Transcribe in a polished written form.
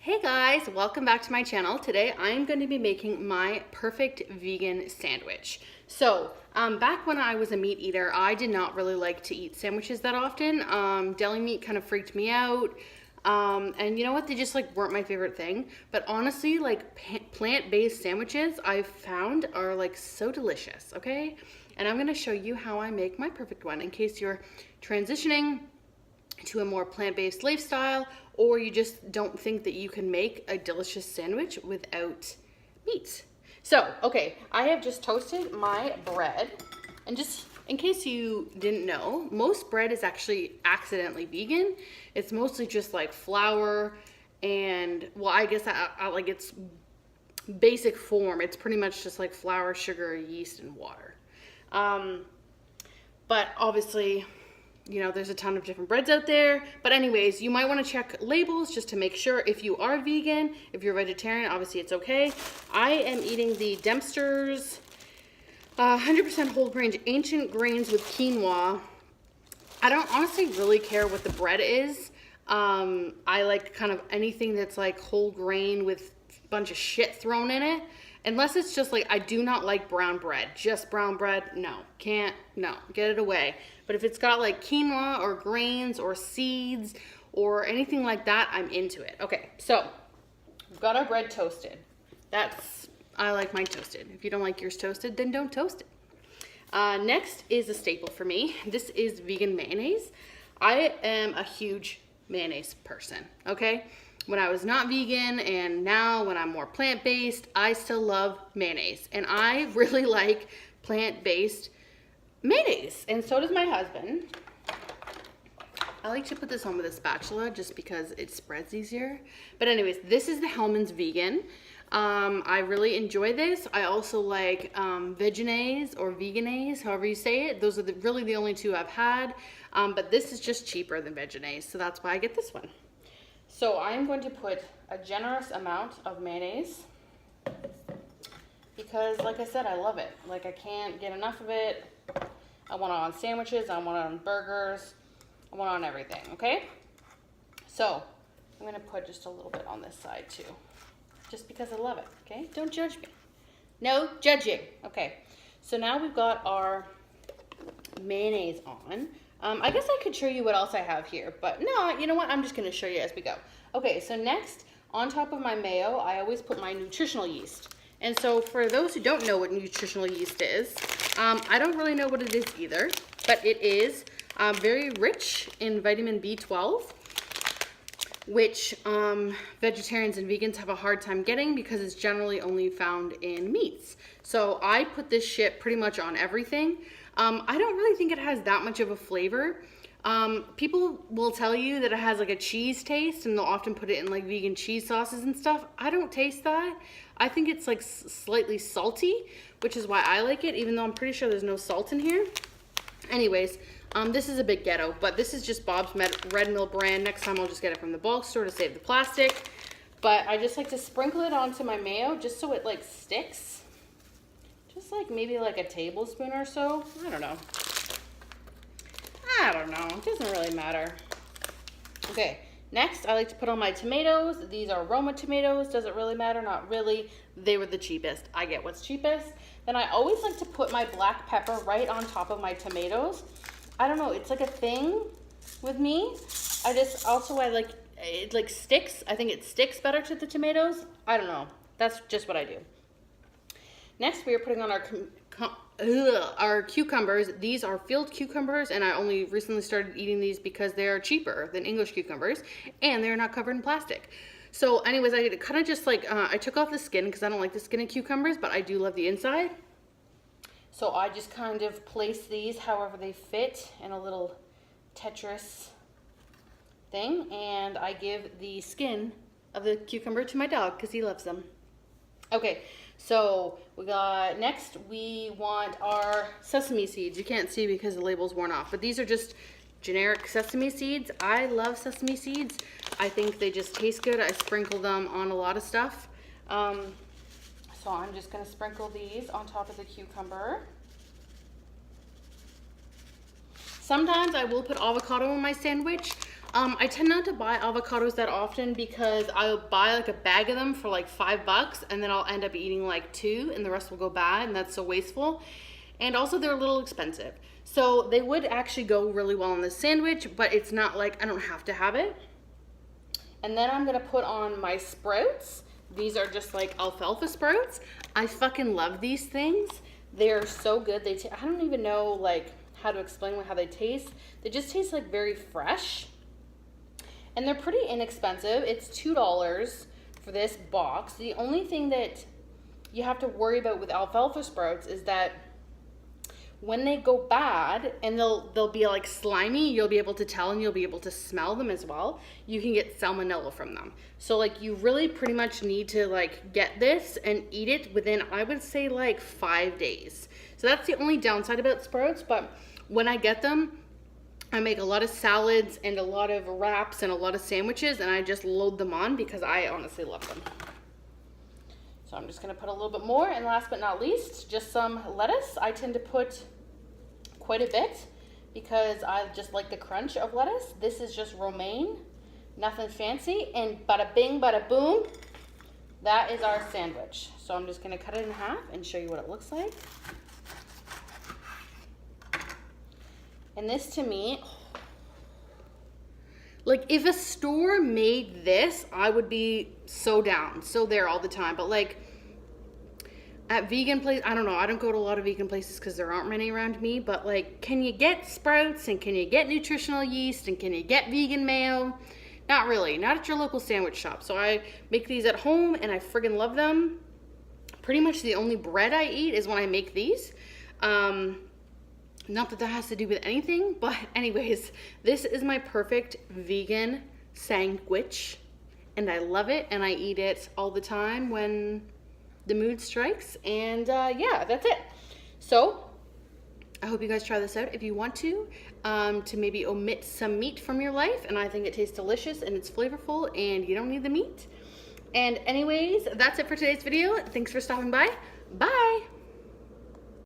Hey guys, welcome back to my channel. Today I'm going to be making my perfect vegan sandwich. So, back when I was a meat eater, I did not really like to eat sandwiches that often. Deli meat kind of freaked me out. And you know what? They just weren't my favorite thing. But honestly, plant-based sandwiches I've found are so delicious, okay? And I'm going to show you how I make my perfect one in case you're transitioning to a more plant-based lifestyle, or you just don't think that you can make a delicious sandwich without meat. So, okay, I have just toasted my bread, and just in case you didn't know, most bread is actually accidentally vegan. It's mostly just flour and, well, I guess I like its basic form. It's pretty much just flour, sugar, yeast, and water. But obviously, you know, there's a ton of different breads out there. But anyways, you might want to check labels just to make sure if you are vegan. If you're vegetarian, obviously it's okay. I am eating the Dempster's 100% whole grain ancient grains with quinoa. I don't honestly really care what the bread is. I like kind of anything that's whole grain with a bunch of shit thrown in it. Unless it's just I do not like brown bread. Just brown bread, no. Can't, no. Get it away. But if it's got quinoa or grains or seeds or anything like that, I'm into it. Okay, so we've got our bread toasted. I like mine toasted. If you don't like yours toasted, then don't toast it. Next is a staple for me. This is vegan mayonnaise. I am a huge mayonnaise person, okay? When I was not vegan and now when I'm more plant-based, I still love mayonnaise. And I really like plant-based mayonnaise. And so does my husband. I like to put this on with a spatula just because it spreads easier. But anyways, this is the Hellmann's vegan. I really enjoy this. I also like Veganaise or Veganaise, however you say it. Those are really the only two I've had. But this is just cheaper than Veganaise, so that's why I get this one. So I'm going to put a generous amount of mayonnaise because, like I said, I love it. I can't get enough of it. I want it on sandwiches. I want it on burgers. I want it on everything, okay? So I'm going to put just a little bit on this side too, just because I love it, okay? Don't judge me. No judging. Okay, so now we've got our mayonnaise on. I guess I could show you what else I have here, but no, you know what? I'm just going to show you as we go. Okay, so next, on top of my mayo, I always put my nutritional yeast. And so for those who don't know what nutritional yeast is, I don't really know what it is either, but it is very rich in vitamin B12, which vegetarians and vegans have a hard time getting because it's generally only found in meats. So I put this shit pretty much on everything. I don't really think it has that much of a flavor. People will tell you that it has a cheese taste, and they'll often put it in vegan cheese sauces and stuff. I don't taste that. I think it's slightly salty, which is why I like it, even though I'm pretty sure there's no salt in here. Anyways, this is a bit ghetto, but this is just Bob's Red Mill brand. Next time I'll just get it from the bulk store to save the plastic. But I just like to sprinkle it onto my mayo just so it sticks. Just maybe a tablespoon or so. I don't know. It doesn't really matter. Okay, next I like to put on my tomatoes. These are Roma tomatoes. Does it really matter? Not really. They were the cheapest. I get what's cheapest. Then I always like to put my black pepper right on top of my tomatoes. I don't know. It's a thing with me. It sticks. I think it sticks better to the tomatoes. I don't know. That's just what I do. Next, we are putting on our cucumbers. These are field cucumbers, and I only recently started eating these because they are cheaper than English cucumbers, and they're not covered in plastic. So anyways, I kind of just I took off the skin because I don't like the skin of cucumbers, but I do love the inside. So I just kind of place these however they fit in a little Tetris thing, and I give the skin of the cucumber to my dog because he loves them. Okay, so next we want our sesame seeds. You can't see because the label's worn off, but these are just generic sesame seeds. I love sesame seeds. I think they just taste good. I sprinkle them on a lot of stuff. So I'm just gonna sprinkle these on top of the cucumber. Sometimes I will put avocado in my sandwich. I tend not to buy avocados that often because I'll buy like a bag of them for like $5 and then I'll end up eating like 2 and the rest will go bad, and that's so wasteful. And also they're a little expensive. So they would actually go really well in this sandwich, but it's not like I don't have to have it. And then I'm gonna put on my sprouts. These are just like alfalfa sprouts. I fucking love these things. They're so good. I don't even know like how to explain how they taste. They just taste like very fresh. And they're pretty inexpensive. It's $2 for this box. The only thing that you have to worry about with alfalfa sprouts is that when they go bad and they'll be like slimy, you'll be able to tell and you'll be able to smell them as well. You can get salmonella from them. So like you really pretty much need to like get this and eat it within, I would say, like 5 days. So that's the only downside about sprouts, but when I get them, I make a lot of salads and a lot of wraps and a lot of sandwiches, and I just load them on because I honestly love them. So I'm just gonna put a little bit more, and last but not least, just some lettuce. I tend to put quite a bit because I just like the crunch of lettuce. This is just romaine, nothing fancy, and bada bing, bada boom, that is our sandwich. So I'm just gonna cut it in half and show you what it looks like. And this to me, like if a store made this, I would be so down, so there all the time. But like at vegan place, I don't know, I don't go to a lot of vegan places because there aren't many around me, but like, can you get sprouts and can you get nutritional yeast and can you get vegan mayo? Not really, not at your local sandwich shop. So I make these at home and I friggin' love them. Pretty much the only bread I eat is when I make these. Not that that has to do with anything, but anyways, this is my perfect vegan sandwich, and I love it, and I eat it all the time when the mood strikes, and yeah, that's it. So I hope you guys try this out if you want to maybe omit some meat from your life, and I think it tastes delicious, and it's flavorful, and you don't need the meat. And anyways, that's it for today's video. Thanks for stopping by. Bye!